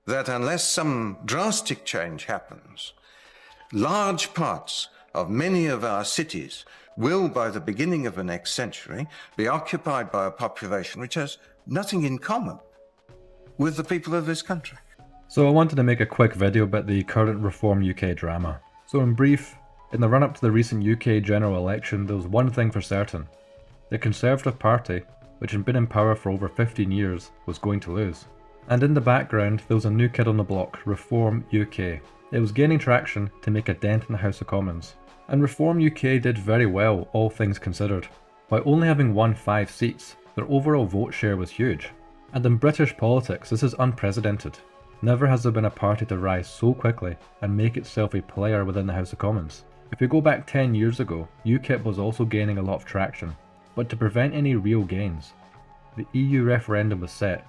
that unless some drastic change happens, large parts of many of our cities will, by the beginning of the next century, be occupied by a population which has nothing in common with the people of this country. So I wanted to make a quick video about the current Reform UK drama. So in brief, in the run-up to the recent UK general election, there was one thing for certain. The Conservative Party, which had been in power for over 15 years, was going to lose. And in the background, there was a new kid on the block, Reform UK. It was gaining traction to make a dent in the House of Commons. And Reform UK did very well, all things considered. By only having won 5 seats, their overall vote share was huge. And in British politics, this is unprecedented. Never has there been a party to rise so quickly and make itself a player within the House of Commons. If we go back 10 years ago, UKIP was also gaining a lot of traction. But to prevent any real gains, the EU referendum was set,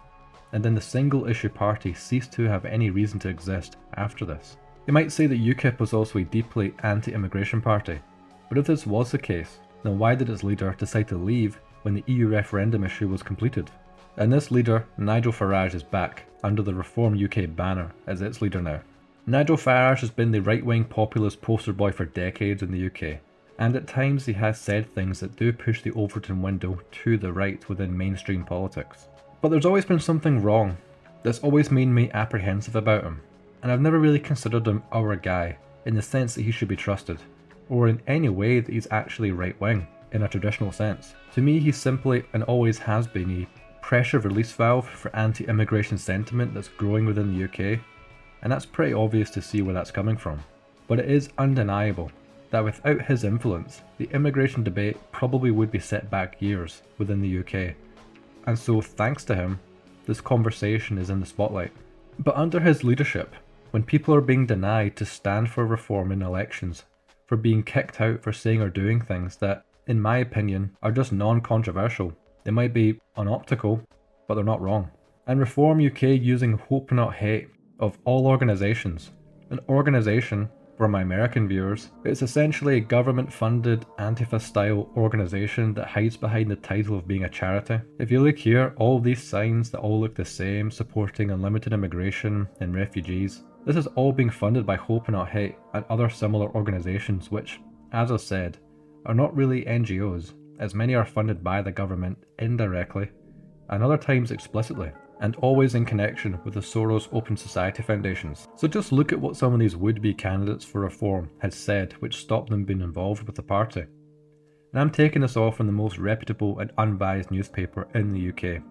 and then the single issue party ceased to have any reason to exist after this. You might say that UKIP was also a deeply anti-immigration party, but if this was the case, then why did its leader decide to leave when the EU referendum issue was completed? And this leader, Nigel Farage, is back under the Reform UK banner as its leader now. Nigel Farage has been the right-wing populist poster boy for decades in the UK, and at times he has said things that do push the Overton window to the right within mainstream politics. But there's always been something wrong that's always made me apprehensive about him, and I've never really considered him our guy in the sense that he should be trusted, or in any way that he's actually right-wing in a traditional sense. To me, he's simply and always has been a pressure release valve for anti-immigration sentiment that's growing within the UK, and that's pretty obvious to see where that's coming from. But it is undeniable that without his influence, the immigration debate probably would be set back years within the UK. And so thanks to him, this conversation is in the spotlight. But under his leadership, when people are being denied to stand for reform in elections, for being kicked out for saying or doing things that, in my opinion, are just non-controversial, they might be unoptical, but they're not wrong. And Reform UK using hope not hate of all organisations, an organisation, for my American viewers, it's essentially a government-funded Antifa-style organisation that hides behind the title of being a charity. If you look here, all these signs that all look the same, supporting unlimited immigration and refugees, this is all being funded by Hope Not Hate and other similar organisations which, as I said, are not really NGOs, as many are funded by the government indirectly, and other times explicitly, and always in connection with the Soros Open Society Foundations. So just look at what some of these would-be candidates for reform had said which stopped them being involved with the party. And I'm taking this off from the most reputable and unbiased newspaper in the UK,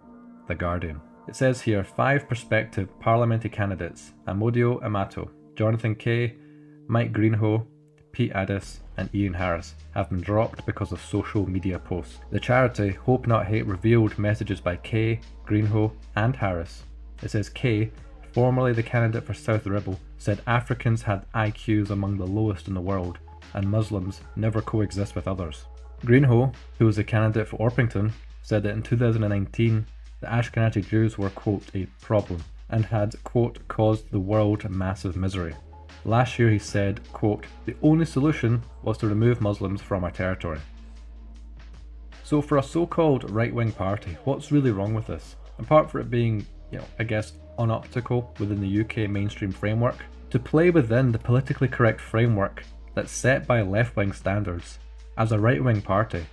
The Guardian. It says here 5 prospective parliamentary candidates, Amodio Amato, Jonathan Kay, Mike Greenhoe, Pete Addis and Ian Harris have been dropped because of social media posts. The charity Hope Not Hate revealed messages by Kay, Greenhoe and Harris. It says Kay, formerly the candidate for South Ribble, said Africans had IQs among the lowest in the world and Muslims never coexist with others. Greenhoe, who was the candidate for Orpington, said that in 2019 the Ashkenazi Jews were, quote, a problem and had, quote, caused the world massive misery. Last year he said, quote, the only solution was to remove Muslims from our territory. So for a so-called right-wing party, what's really wrong with this? Apart from it being, I guess, unoptical within the UK mainstream framework, to play within the politically correct framework that's set by left-wing standards, as a right-wing party,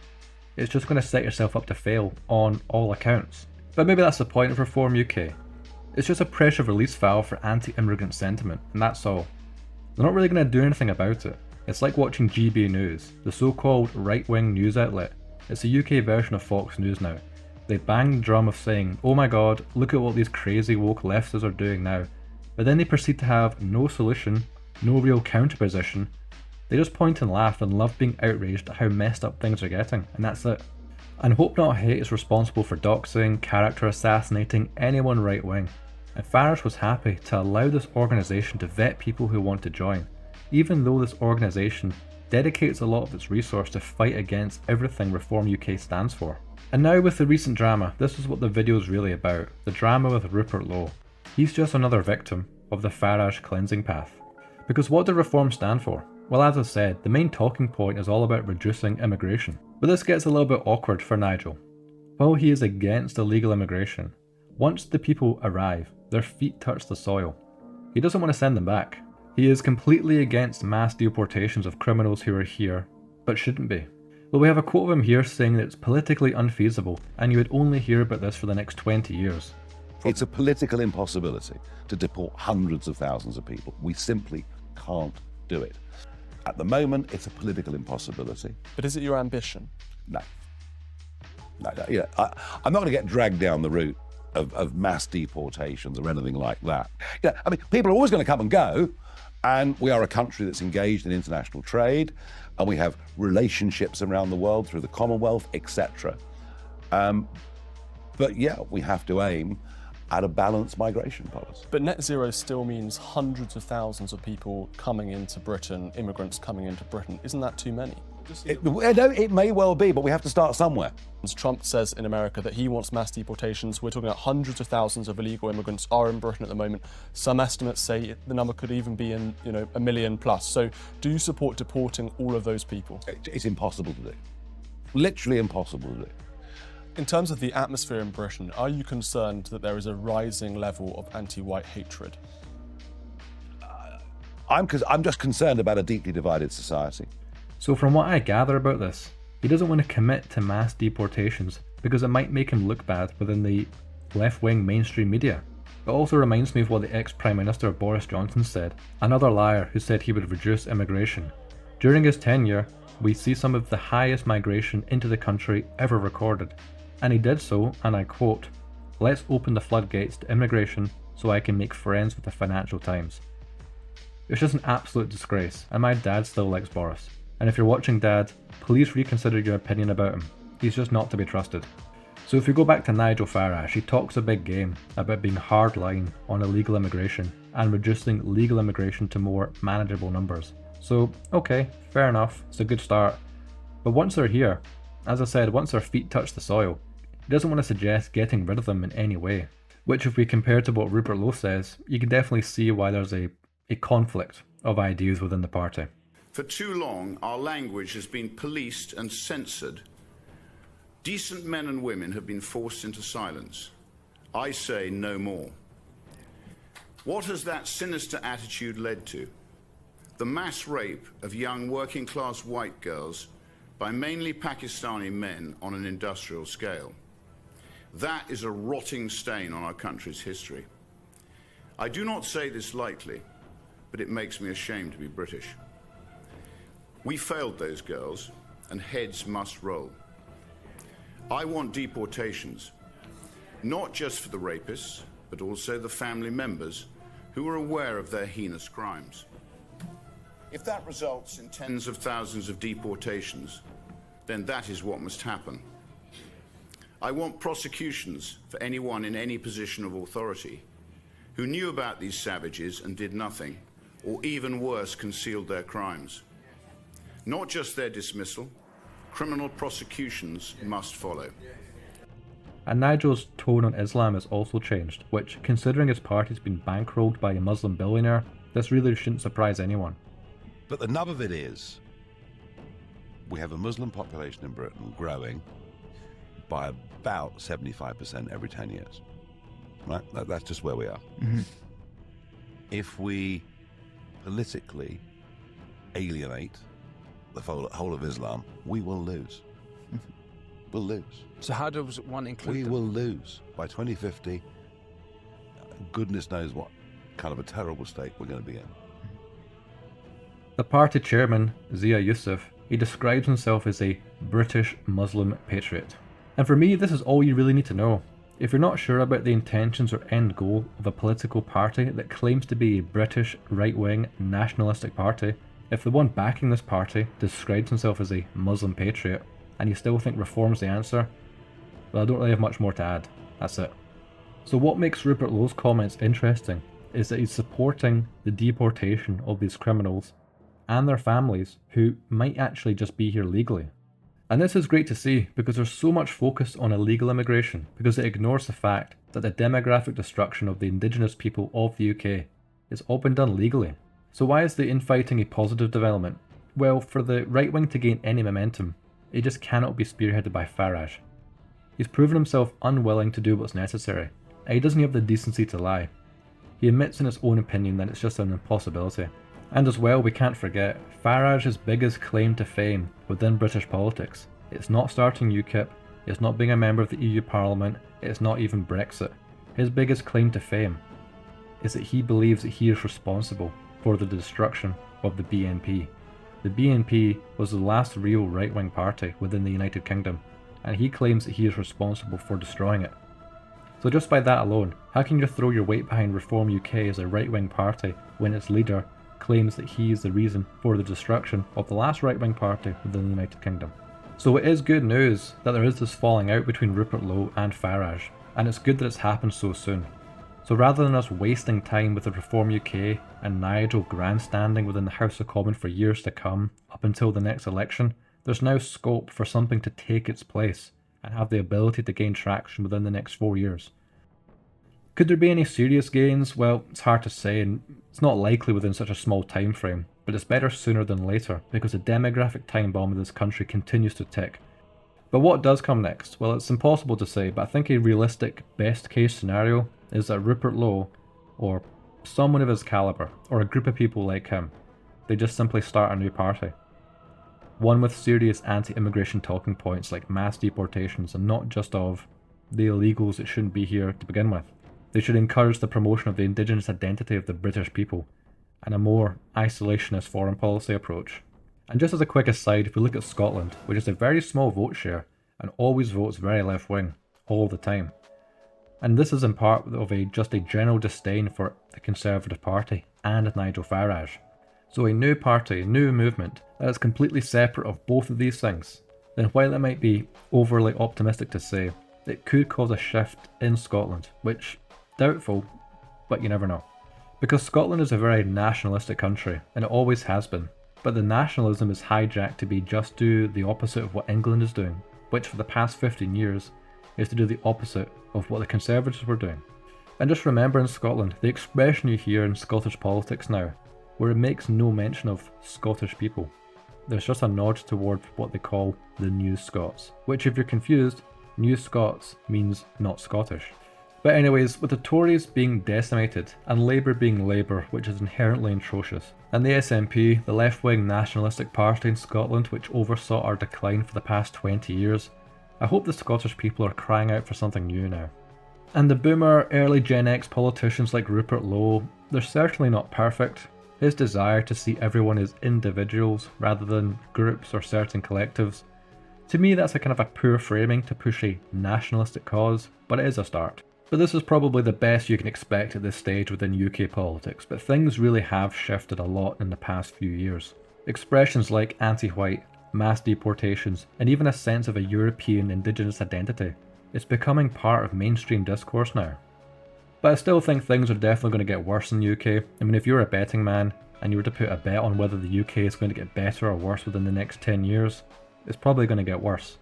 it's just going to set yourself up to fail on all accounts. But maybe that's the point of Reform UK. It's just a pressure release valve for anti-immigrant sentiment, and that's all. They're not really going to do anything about it. It's like watching GB News, the so-called right-wing news outlet. It's the UK version of Fox News now. They bang the drum of saying, oh my god, look at what these crazy woke leftists are doing now. But then they proceed to have no solution, no real counterposition. They just point and laugh and love being outraged at how messed up things are getting, and that's it. And Hope Not Hate is responsible for doxing, character assassinating anyone right-wing. And Farage was happy to allow this organisation to vet people who want to join, even though this organisation dedicates a lot of its resource to fight against everything Reform UK stands for. And now with the recent drama, this is what the video is really about, the drama with Rupert Lowe. He's just another victim of the Farage cleansing path. Because what did Reform stand for? Well, as I said, the main talking point is all about reducing immigration. But this gets a little bit awkward for Nigel. While he is against illegal immigration, Once the people arrive, their feet touch the soil. He doesn't want to send them back. He is completely against mass deportations of criminals who are here, but shouldn't be. Well, we have a quote of him here saying that it's politically unfeasible, and you would only hear about this for the next 20 years. It's a political impossibility to deport hundreds of thousands of people. We simply can't do it. At the moment, it's a political impossibility. But is it your ambition? No. Yeah, I'm not going to get dragged down the route of mass deportations or anything like that. Yeah, I mean, people are always going to come and go, and we are a country that's engaged in international trade, and we have relationships around the world through the Commonwealth, etc. But yeah, we have to aim at a balanced migration policy. But net zero still means hundreds of thousands of people coming into Britain, immigrants coming into Britain. Isn't that too many? It may well be, but we have to start somewhere. Trump says in America that he wants mass deportations. We're talking about hundreds of thousands of illegal immigrants are in Britain at the moment. Some estimates say the number could even be in, 1 million plus. So do you support deporting all of those people? It's impossible to do. Literally impossible to do. In terms of the atmosphere in Britain, are you concerned that there is a rising level of anti-white hatred? I'm just concerned about a deeply divided society. So from what I gather about this, he doesn't want to commit to mass deportations because it might make him look bad within the left-wing mainstream media. It also reminds me of what the ex-Prime Minister Boris Johnson said, another liar who said he would reduce immigration. During his tenure, we see some of the highest migration into the country ever recorded. And he did so, and I quote, "Let's open the floodgates to immigration so I can make friends with the Financial Times." It's just an absolute disgrace, and my dad still likes Boris. And if you're watching, Dad, please reconsider your opinion about him. He's just not to be trusted. So if we go back to Nigel Farage, he talks a big game about being hardline on illegal immigration and reducing legal immigration to more manageable numbers. So, okay, fair enough, it's a good start. But once they're here, as I said, once their feet touch the soil, he doesn't want to suggest getting rid of them in any way. Which, if we compare to what Rupert Lowe says, you can definitely see why there's a conflict of ideas within the party. For too long, our language has been policed and censored. Decent men and women have been forced into silence. I say no more. What has that sinister attitude led to? The mass rape of young working-class white girls by mainly Pakistani men on an industrial scale. That is a rotting stain on our country's history. I do not say this lightly, but it makes me ashamed to be British. We failed those girls, and heads must roll. I want deportations, not just for the rapists, but also the family members who are aware of their heinous crimes. If that results in tens of thousands of deportations, then that is what must happen. I want prosecutions for anyone in any position of authority who knew about these savages and did nothing, or even worse, concealed their crimes. Not just their dismissal, criminal prosecutions must follow. And Nigel's tone on Islam has also changed, which, considering his party's been bankrolled by a Muslim billionaire, this really shouldn't surprise anyone. But the nub of it is, we have a Muslim population in Britain growing by about 75% every 10 years. Right? That's just where we are. Mm-hmm. If we politically alienate the whole of Islam, we will lose. We'll lose. So how does one include We them? will lose. By 2050, goodness knows what kind of a terrible state we're going to be in. The party chairman, Zia Yusuf, he describes himself as a British Muslim patriot. And for me, this is all you really need to know. If you're not sure about the intentions or end goal of a political party that claims to be a British right-wing nationalistic party, if the one backing this party describes himself as a Muslim patriot, and you still think reform's the answer, well, I don't really have much more to add. That's it. So what makes Rupert Lowe's comments interesting is that he's supporting the deportation of these criminals and their families who might actually just be here legally. And this is great to see because there's so much focus on illegal immigration because it ignores the fact that the demographic destruction of the indigenous people of the UK has all been done legally. So why is the infighting a positive development? Well, for the right wing to gain any momentum, it just cannot be spearheaded by Farage. He's proven himself unwilling to do what's necessary, and he doesn't have the decency to lie. He admits in his own opinion that it's just an impossibility. And as well, we can't forget, Farage's biggest claim to fame within British politics. It's not starting UKIP, it's not being a member of the EU Parliament, it's not even Brexit. His biggest claim to fame is that he believes that he is responsible for the destruction of the BNP. The BNP was the last real right-wing party within the United Kingdom, and he claims that he is responsible for destroying it. So just by that alone, how can you throw your weight behind Reform UK as a right-wing party when its leader claims that he is the reason for the destruction of the last right-wing party within the United Kingdom? So it is good news that there is this falling out between Rupert Lowe and Farage, and it's good that it's happened so soon. So rather than us wasting time with the Reform UK and Nigel grandstanding within the House of Commons for years to come, up until the next election, there's now scope for something to take its place and have the ability to gain traction within the next 4 years. Could there be any serious gains? Well, it's hard to say, and it's not likely within such a small time frame, but it's better sooner than later because the demographic time bomb of this country continues to tick. But what does come next? Well, it's impossible to say, but I think a realistic best case scenario is that Rupert Lowe, or someone of his calibre, or a group of people like him, they just simply start a new party. One with serious anti-immigration talking points like mass deportations and not just of the illegals that shouldn't be here to begin with. They should encourage the promotion of the indigenous identity of the British people and a more isolationist foreign policy approach. And just as a quick aside, if we look at Scotland, which is a very small vote share and always votes very left-wing all the time, and this is in part of just a general disdain for the Conservative Party and Nigel Farage. So a new party, a new movement that is completely separate of both of these things, then while it might be overly optimistic to say, it could cause a shift in Scotland, which, doubtful, but you never know. Because Scotland is a very nationalistic country, and it always has been, but the nationalism is hijacked to be just do the opposite of what England is doing, which for the past 15 years is to do the opposite of what the Conservatives were doing. And just remember in Scotland, the expression you hear in Scottish politics now, where it makes no mention of Scottish people. There's just a nod toward what they call the New Scots, which if you're confused, New Scots means not Scottish. But anyways, with the Tories being decimated and Labour being Labour, which is inherently atrocious, and the SNP, the left-wing nationalistic party in Scotland which oversaw our decline for the past 20 years, I hope the Scottish people are crying out for something new now. And the boomer, early Gen X politicians like Rupert Lowe, they're certainly not perfect. His desire to see everyone as individuals rather than groups or certain collectives, to me that's a kind of a poor framing to push a nationalistic cause, but it is a start. But this is probably the best you can expect at this stage within UK politics, but things really have shifted a lot in the past few years. Expressions like anti-white, mass deportations, and even a sense of a European indigenous identity is becoming part of mainstream discourse now. But I still think things are definitely going to get worse in the UK. I mean, if you're a betting man and you were to put a bet on whether the UK is going to get better or worse within the next 10 years, it's probably going to get worse.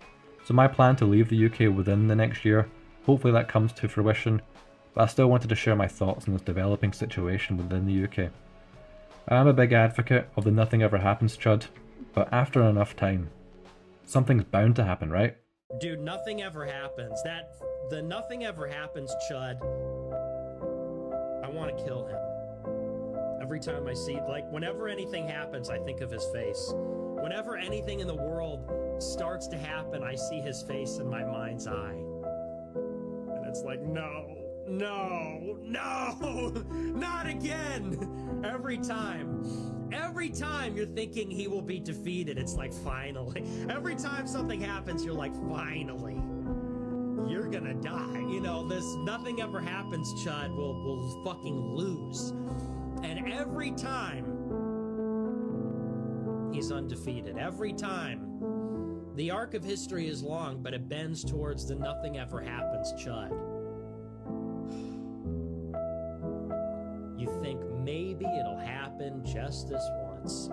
So my plan to leave the UK within the next year, hopefully that comes to fruition, but I still wanted to share my thoughts on this developing situation within the UK. I am a big advocate of the nothing ever happens chud, but after enough time, something's bound to happen, right? Dude, nothing ever happens. The nothing ever happens chud, I want to kill him. Every time I see, whenever anything happens, I think of his face. Whenever anything in the world starts to happen, I see his face in my mind's eye. And it's like, no, not again. Every time you're thinking he will be defeated, it's like, finally. Every time something happens, you're like, finally. You're gonna die. You know, this nothing ever happens, chud, will fucking lose. And every time, he's undefeated. Every time. The arc of history is long, but it bends towards the nothing ever happens, chud. You think maybe it'll happen just this once.